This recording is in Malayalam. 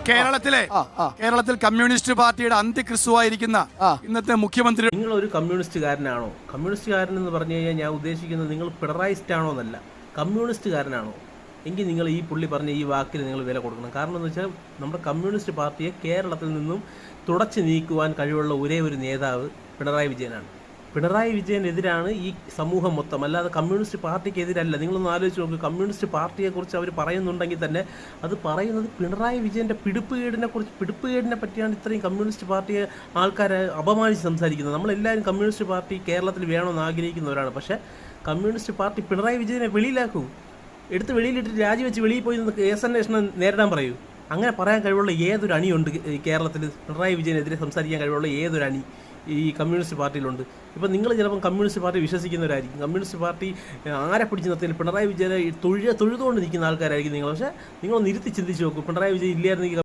കേരളത്തിൽ കമ്മ്യൂണിസ്റ്റ് പാർട്ടിയുടെ അന്ത്യക്രിസ്തുവായിരിക്കുന്ന ഇന്നത്തെ മുഖ്യമന്ത്രി നിങ്ങൾ ഒരു കമ്മ്യൂണിസ്റ്റുകാരനാണോ? കമ്മ്യൂണിസ്റ്റുകാരൻ എന്ന് പറഞ്ഞു കഴിഞ്ഞാൽ ഞാൻ ഉദ്ദേശിക്കുന്നത് നിങ്ങൾ പിണറായിസ്റ്റ് ആണോ എന്നല്ല, കമ്മ്യൂണിസ്റ്റുകാരനാണോ എങ്കിൽ നിങ്ങൾ ഈ പുള്ളി പറഞ്ഞ ഈ വാക്കിന് നിങ്ങൾ വില കൊടുക്കണം. കാരണം എന്ന് വെച്ചാൽ നമ്മുടെ കമ്മ്യൂണിസ്റ്റ് പാർട്ടിയെ കേരളത്തിൽ നിന്നും തുടച്ചു നീക്കുവാൻ കഴിവുള്ള ഒരേ ഒരു നേതാവ് പിണറായി വിജയനാണ്. പിണറായി വിജയനെതിരാണ് ഈ സമൂഹം മൊത്തം, അല്ലാതെ കമ്മ്യൂണിസ്റ്റ് പാർട്ടിക്ക് എതിരല്ല. നിങ്ങളൊന്ന് ആലോചിച്ച് നോക്കുക, കമ്മ്യൂണിസ്റ്റ് പാർട്ടിയെക്കുറിച്ച് അവർ പറയുന്നുണ്ടെങ്കിൽ തന്നെ അത് പറയുന്നത് പിണറായി വിജയൻ്റെ പിടിപ്പുകേടിനെ പറ്റിയാണ് ഇത്രയും കമ്മ്യൂണിസ്റ്റ് പാർട്ടിയെ ആൾക്കാരെ അപമാനിച്ച് സംസാരിക്കുന്നത്. നമ്മളെല്ലാവരും കമ്മ്യൂണിസ്റ്റ് പാർട്ടി കേരളത്തിൽ വേണമെന്ന് ആഗ്രഹിക്കുന്നവരാണ്. പക്ഷേ കമ്മ്യൂണിസ്റ്റ് പാർട്ടി പിണറായി വിജയനെ വെളിയിലാക്കൂ, എടുത്ത് വെളിയിലിട്ട് രാജിവെച്ച് വെളിയിൽ പോയി നിന്ന് കേസന്വേഷണം നേരിടാൻ പറയൂ. അങ്ങനെ പറയാൻ കഴിവുള്ള ഏതൊരു അണിയുണ്ട് കേരളത്തിൽ? പിണറായി വിജയനെതിരെ സംസാരിക്കാൻ കഴിവുള്ള ഏതൊരു അണി ഈ കമ്മ്യൂണിസ്റ്റ് പാർട്ടിയിലുണ്ട്? ഇപ്പം നിങ്ങൾ ചിലപ്പം കമ്മ്യൂണിസ്റ്റ് പാർട്ടി വിശ്വസിക്കുന്നവരായിരിക്കും, കമ്മ്യൂണിസ്റ്റ് പാർട്ടി ആരെ പിടിച്ച് നിർത്തിയാലും പിണറായി വിജയനെ തൊഴുതുകൊണ്ട് നിൽക്കുന്ന ആൾക്കാരായിരിക്കും നിങ്ങൾ. പക്ഷേ നിങ്ങളൊന്ന് ഇരുത്തി ചിന്തിച്ച് നോക്കൂ, പിണറായി വിജയൻ ഇല്ലായിരുന്നെങ്കിൽ